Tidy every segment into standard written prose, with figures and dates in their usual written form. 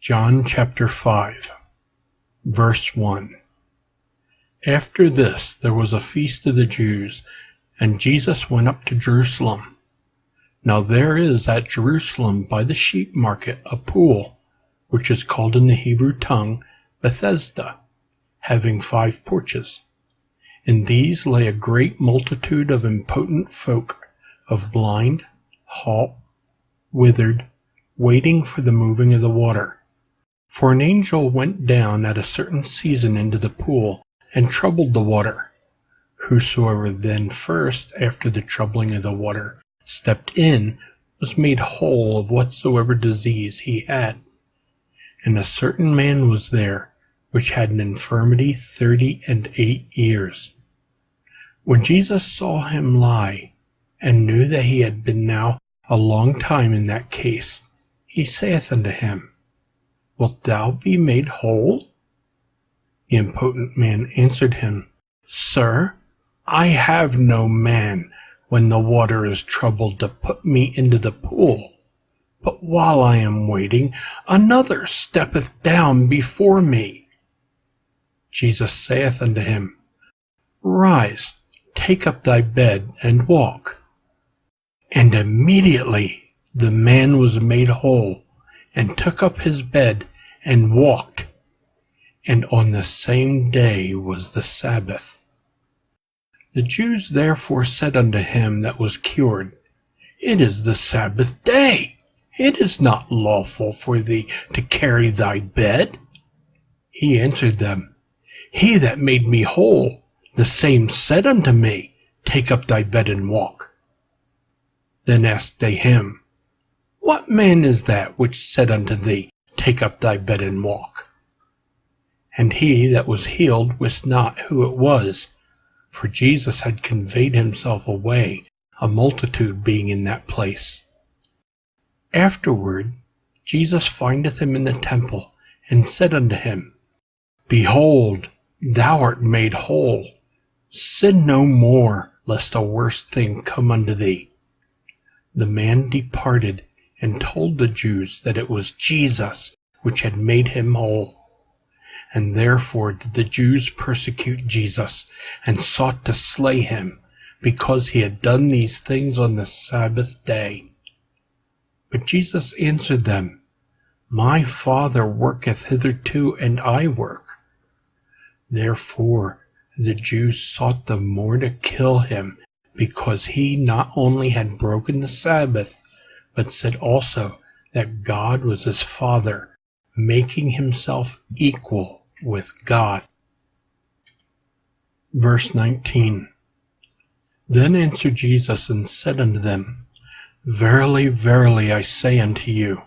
John chapter 5, verse 1. After this there was a feast of the Jews, and Jesus went up to Jerusalem. Now there is at Jerusalem by the sheep market a pool, which is called in the Hebrew tongue Bethesda, having 5 porches. In these lay a great multitude of impotent folk, of blind, halt, withered, waiting for the moving of the water. For an angel went down at a certain season into the pool, and troubled the water. Whosoever then first, after the troubling of the water, stepped in, was made whole of whatsoever disease he had. And a certain man was there, which had an infirmity 38 years. When Jesus saw him lie, and knew that he had been now a long time in that case, he saith unto him, Wilt thou be made whole? The impotent man answered him, Sir, I have no man, when the water is troubled, to put me into the pool. But while I am waiting, another steppeth down before me. Jesus saith unto him, Rise, take up thy bed, and walk. And immediately the man was made whole, and took up his bed, and walked. And on the same day was the Sabbath. The Jews therefore said unto him that was cured, It is the Sabbath day. It is not lawful for thee to carry thy bed. He answered them, He that made me whole, the same said unto me, Take up thy bed and walk. Then asked they him, What man is that which said unto thee, Take up thy bed and walk? And he that was healed wist not who it was, for Jesus had conveyed himself away, a multitude being in that place. Afterward Jesus findeth him in the temple, and said unto him, Behold, thou art made whole. Sin no more, lest a worse thing come unto thee. The man departed, and told the Jews that it was Jesus which had made him whole. And therefore did the Jews persecute Jesus, and sought to slay him, because he had done these things on the Sabbath day. But Jesus answered them, My Father worketh hitherto, and I work. Therefore the Jews sought the more to kill him, because he not only had broken the Sabbath, but said also that God was his Father, making himself equal with God. Verse 19. Then answered Jesus and said unto them, Verily, verily, I say unto you,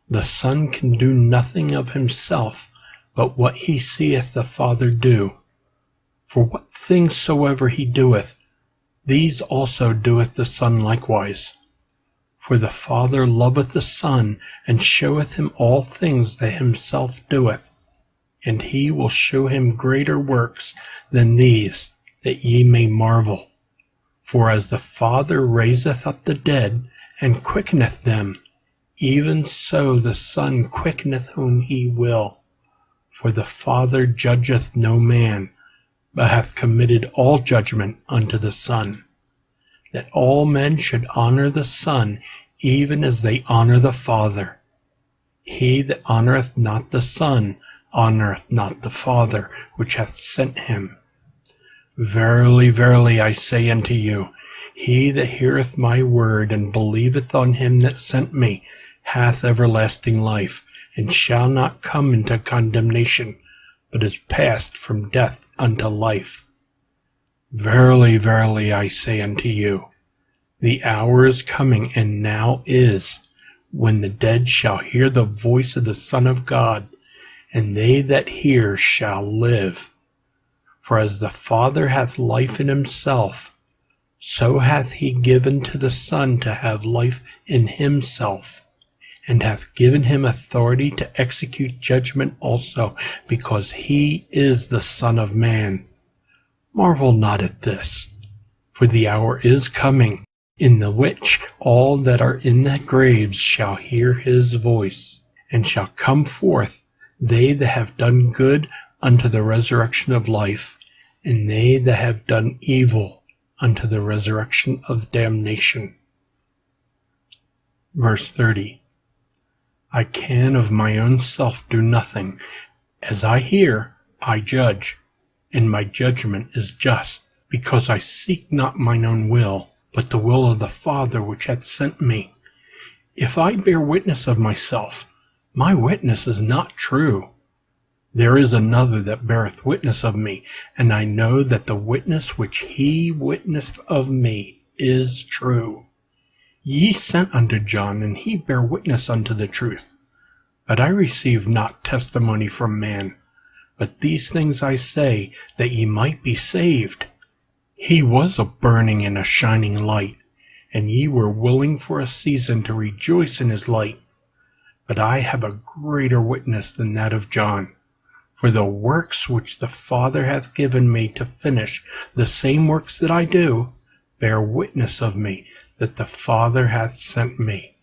the Son can do nothing of himself, but what he seeth the Father do. For what things soever he doeth, these also doeth the Son likewise. For the Father loveth the Son, and showeth him all things that himself doeth. And he will show him greater works than these, that ye may marvel. For as the Father raiseth up the dead, and quickeneth them, even so the Son quickeneth whom he will. For the Father judgeth no man, but hath committed all judgment unto the Son, that all men should honor the Son, even as they honor the Father. He that honoreth not the Son honoreth not the Father which hath sent him. Verily, verily, I say unto you, he that heareth my word, and believeth on him that sent me, hath everlasting life, and shall not come into condemnation, but is passed from death unto life. Verily, verily, I say unto you, the hour is coming, and now is, when the dead shall hear the voice of the Son of God, and they that hear shall live. For as the Father hath life in himself, so hath he given to the Son to have life in himself, and hath given him authority to execute judgment also, because he is the Son of Man. Marvel not at this, for the hour is coming, in the which all that are in the graves shall hear his voice, and shall come forth they that have done good unto the resurrection of life, and they that have done evil unto the resurrection of damnation. Verse 30. I can of my own self do nothing. As I hear, I judge, and my judgment is just, because I seek not mine own will, but the will of the Father which hath sent me. If I bear witness of myself, my witness is not true. There is another that beareth witness of me, and I know that the witness which he witnessed of me is true. Ye sent unto John, and he bare witness unto the truth. But I receive not testimony from man. But these things I say, that ye might be saved. He was a burning and a shining light, and ye were willing for a season to rejoice in his light. But I have a greater witness than that of John. For the works which the Father hath given me to finish, the same works that I do, bear witness of me, that the Father hath sent me.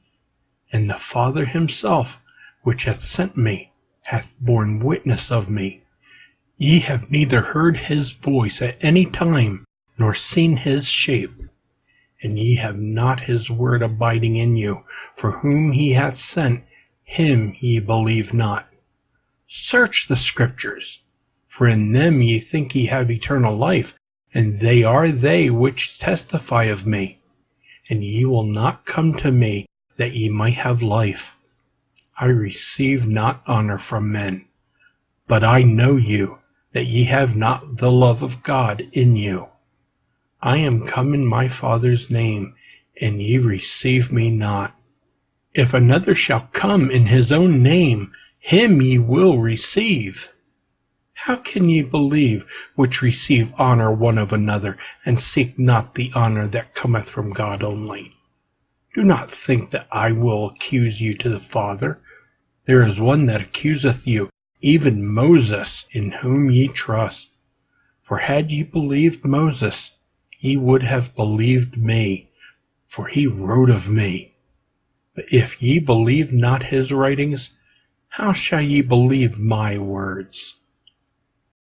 And the Father himself, which hath sent me, hath borne witness of me. Ye have neither heard his voice at any time, nor seen his shape. And ye have not his word abiding in you, for whom he hath sent, him ye believe not. Search the Scriptures, for in them ye think ye have eternal life, and they are they which testify of me. And ye will not come to me, that ye might have life. I receive not honor from men, but I know you, that ye have not the love of God in you. I am come in my Father's name, and ye receive me not. If another shall come in his own name, him ye will receive. How can ye believe which receive honor one of another, and seek not the honor that cometh from God only? Do not think that I will accuse you to the Father. There is one that accuseth you, even Moses, in whom ye trust. For had ye believed Moses, ye would have believed me, for he wrote of me. But if ye believe not his writings, how shall ye believe my words?